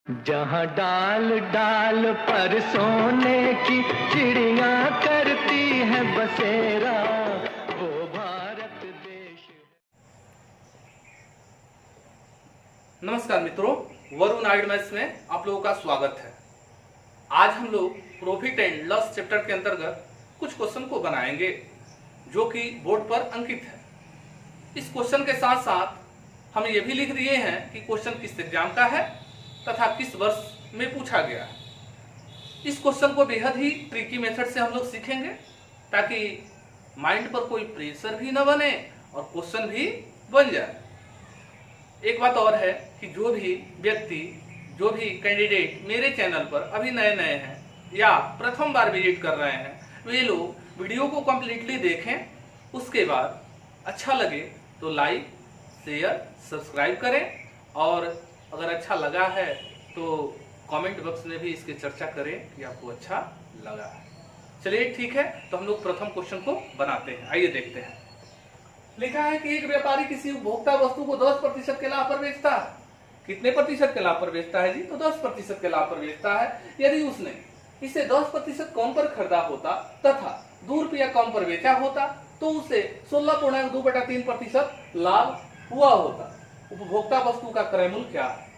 जहाँ डाल डाल पर सोने की चिड़िया करती है बसेरा, वो भारत देश। नमस्कार मित्रों, वरुण आइड मैथ्स में आप लोगों का स्वागत है। आज हम लोग प्रॉफिट एंड लॉस चैप्टर के अंतर्गत कुछ क्वेश्चन को बनाएंगे जो कि बोर्ड पर अंकित है। इस क्वेश्चन के साथ साथ हम ये भी लिख दिए हैं कि क्वेश्चन किस एग्जाम का है तथा किस वर्ष में पूछा गया है। इस क्वेश्चन को बेहद ही ट्रिकी मेथड से हम लोग सीखेंगे ताकि माइंड पर कोई प्रेशर भी न बने और क्वेश्चन भी बन जाए। एक बात और है कि जो भी व्यक्ति, जो भी कैंडिडेट मेरे चैनल पर अभी नए नए हैं या प्रथम बार विजिट कर रहे हैं, वे लोग वीडियो को कंप्लीटली देखें। उसके बाद अच्छा लगे तो लाइक, शेयर, सब्सक्राइब करें और अगर अच्छा लगा है तो कमेंट बॉक्स में भी इसकी चर्चा करें कि आपको अच्छा लगा है। चलिए ठीक है, तो हम लोग प्रथम क्वेश्चन को बनाते हैं। आइए देखते हैं। लिखा है कि एक व्यापारी किसी उपभोक्ता वस्तु को 10% के लाभ पर बेचता है। कितने प्रतिशत के लाभ पर बेचता है जी? तो 10% के लाभ पर बेचता है। यदि उसने इसे 10% कम पर खरीदा होता तथा ₹2 कम पर बेचा होता तो उसे 16.2/3% लाभ हुआ होता। उपभोक्ता वस्तु का क्रय मूल्य क्या है?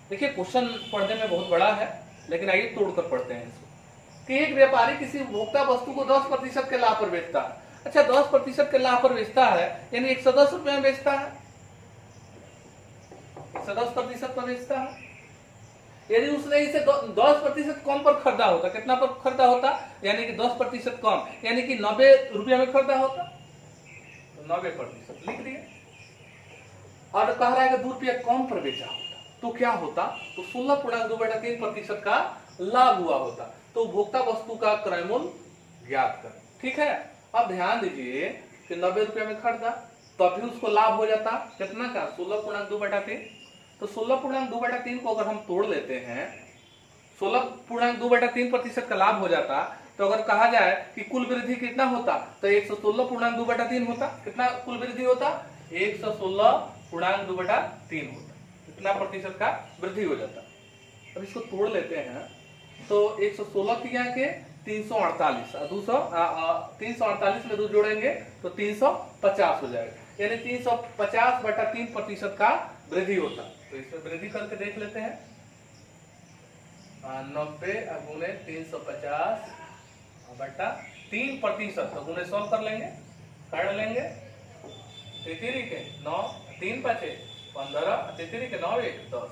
देखिए, क्वेश्चन पढ़ने में बहुत बड़ा है, लेकिन आइए तोड़कर पढ़ते हैं इसको। कि एक व्यापारी किसी उपभोक्ता वस्तु को 10% के लाभ पर बेचता है। अच्छा, 10% के लाभ पर बेचता है यानी 110 रुपए में बेचता है, 110% पर बेचता है। यदि उसने इसे 10% कम पर खरीदा होता, कितना पर खरीदा होता? यानी कि 10% कम, यानी कि 90 रुपया में खरीदा होता, तो 90% लिख दिए। और कह रहा है कि ₹2 कम पर बेचा होता तो क्या होता? तो 16.2/3% का लाभ हुआ होता। तो उपभोक्ता वस्तु का क्रय मूल्य ज्ञात कर। ठीक है, अब ध्यान दीजिए कि 90 रुपया में खरीदा तो अभी उसको लाभ हो जाता कितना का? 16.2/3। तो 16.2/3 को अगर हम तोड़ लेते हैं, 16.2/3% का लाभ हो जाता। तो अगर कहा जाए कि कुल वृद्धि कितना होता तो 116.2/3 होता। कितना कुल वृद्धि होता? 116.2/3 होता। कितना प्रतिशत का वृद्धि हो जाता। अब इसको तोड़ लेते हैं तो 116 किया के 348 और 348 में 2 जोड़ेंगे तो 350 हो जाएगा, यानी 350/3% का वृद्धि होता। तो इसमें वृद्धि करके देख लेते हैं। 90 गुने 350/3%, तो गुने 100 कर लेंगे, काट लेंगे। 33 के 9, 3 5 15, 33 के 9 1 10।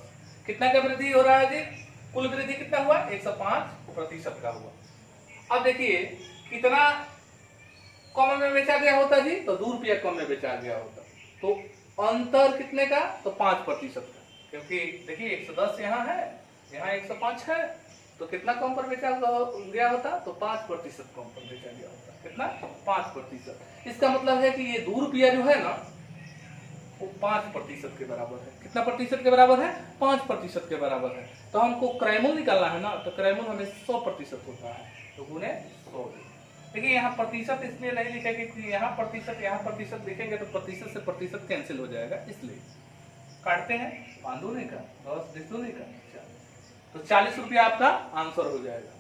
कितना का वृद्धि हो रहा है जी? कुल वृद्धि कितना हुआ? 105% का हुआ। अब देखिए कितना कम में बेचा गया होता जी? तो ₹2 कम में बेचा गया होता। तो अंतर कितने का? तो 5% का, क्योंकि देखिए 110 यहाँ है, यहाँ 105 है, तो कितना कम पर बेचा गया होता? तो 5% कम पर बेचा गया होता। कितना? 5%। इसका मतलब है कि ये ₹2 जो है ना, वो 5% के बराबर है। कितना प्रतिशत के बराबर है? 5% के बराबर है। तो हमको क्रय मूल्य निकालना है ना, तो क्रय मूल्य हमें 100% होता है, तो गुने 100। देखिए यहाँ प्रतिशत इसलिए नहीं लिखेंगे कि यहाँ प्रतिशत लिखेंगे तो प्रतिशत से प्रतिशत कैंसिल हो जाएगा, इसलिए काटते हैं। 5 दूनी का 10, 20 दूनी का 40, तो 40 रुपया आपका आंसर हो जाएगा।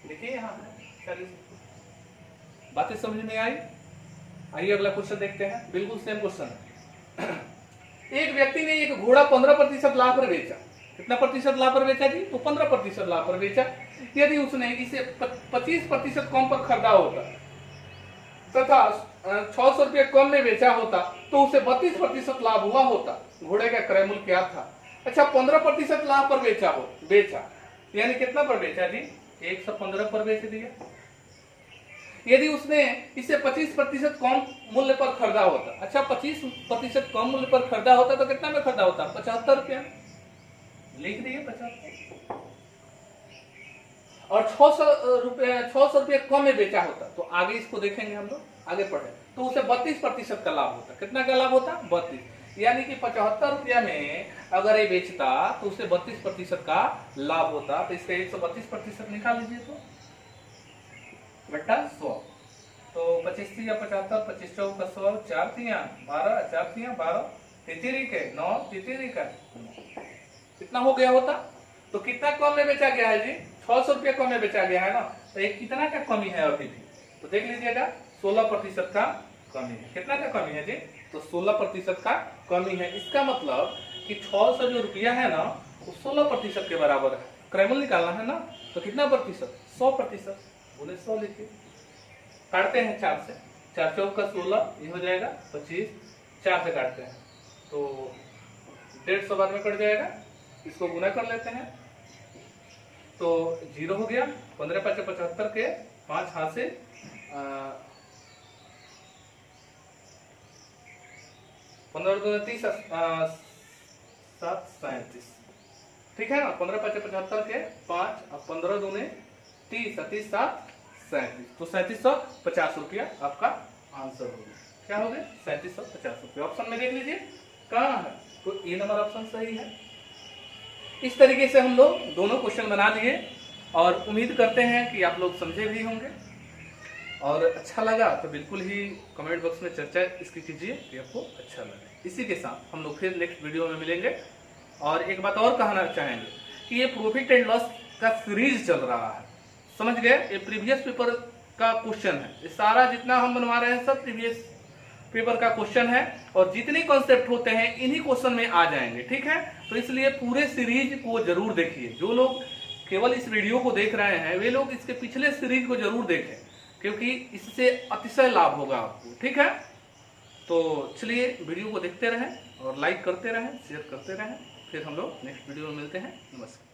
देखिए यहाँ 40। बातें समझ में आई? आइए अगला क्वेश्चन देखते हैं। बिल्कुल सेम क्वेश्चन है। एक व्यक्ति ने एक घोड़ा 15% लाभ पर बेचा। कितना प्रतिशत लाभ पर बेचा जी? तो 15% लाभ पर बेचा। यदि उसने इसे 25% कम पर खरीदा होता तथा 600 रुपये कम में बेचा होता तो उसे 32% लाभ हुआ होता। घोड़े का क्रय मूल्य क्या था? अच्छा, 15% लाभ पर बेचा यानी कितना पर बेचा जी? 115 पर बेच दिया। यदि उसने इसे 25% कम मूल्य पर खरीदा होता। अच्छा, 25% कम मूल्य पर खरीदा होता तो कितना में खरीदा होता? 75 रुपया, लिख दिए 75। और 600 रुपये कम में बेचा होता, तो आगे इसको देखेंगे हम लोग, आगे पढ़े, तो उसे 32% का लाभ होता। कितना का लाभ होता? 32, यानी कि 75 रुपया में अगर ये बेचता तो उसे 32% का लाभ होता। तो इसका 132% निकाल लीजिए तो बट्टा 100, तो 25 या 75, 25 चौक 100, 4 तिया 12, 4 तिया 12, 33 के 9, 33 का कितना हो गया होता? तो कितना कम में बेचा गया है जी? 600 रुपया कम में बेचा गया है ना। तो एक कितना का कमी है अभी भी? तो देख लीजिएगा 16% का कमी है। कितना का कमी है जी? तो 16% का कमी है। इसका मतलब कि 600 जो रुपया है ना वो 16% के बराबर है। क्रैमल निकालना है ना, तो कितना प्रतिशत? 100%। बोले 100 लिखिए। काटते हैं 4 से, 4 चौक का 16, ये हो जाएगा 25, 4 से काटते हैं तो 150 बाद में कट जाएगा। इसको गुना कर लेते हैं तो 0 हो गया। 15 5 75 के 5 हाथ से 15 दूने 30 7 37, ठीक है ना। 15 5 75 के 5 और 15 दूने 30, 30 7 37, तो 3750 रुपया आपका आंसर हो गया। क्या हो गया? 3750 रुपया। ऑप्शन में देख लीजिए कहाँ है, तो ए नंबर ऑप्शन सही है। इस तरीके से हम लोग दोनों क्वेश्चन बना लिए और उम्मीद करते हैं कि आप लोग समझे भी होंगे और अच्छा लगा तो बिल्कुल ही कमेंट बॉक्स में चर्चा इसकी कीजिए कि आपको अच्छा लगे। इसी के साथ हम लोग फिर नेक्स्ट वीडियो में मिलेंगे। और एक बात और कहना चाहेंगे कि ये प्रॉफिट एंड लॉस का सीरीज चल रहा है, समझ गए? ये प्रीवियस पेपर का क्वेश्चन है। ये सारा जितना हम बनवा रहे हैं सब प्रीवियस पेपर का क्वेश्चन है और जितने कॉन्सेप्ट होते हैं इन्हीं क्वेश्चन में आ जाएंगे, ठीक है। तो इसलिए पूरे सीरीज को जरूर देखिए। जो लोग केवल इस वीडियो को देख रहे हैं वे लोग इसके पिछले सीरीज को जरूर देखें, क्योंकि इससे अतिशय लाभ होगा आपको, ठीक है। तो चलिए वीडियो को देखते रहें और लाइक करते रहें, शेयर करते रहें। फिर हम लोग नेक्स्ट वीडियो में मिलते हैं। नमस्कार।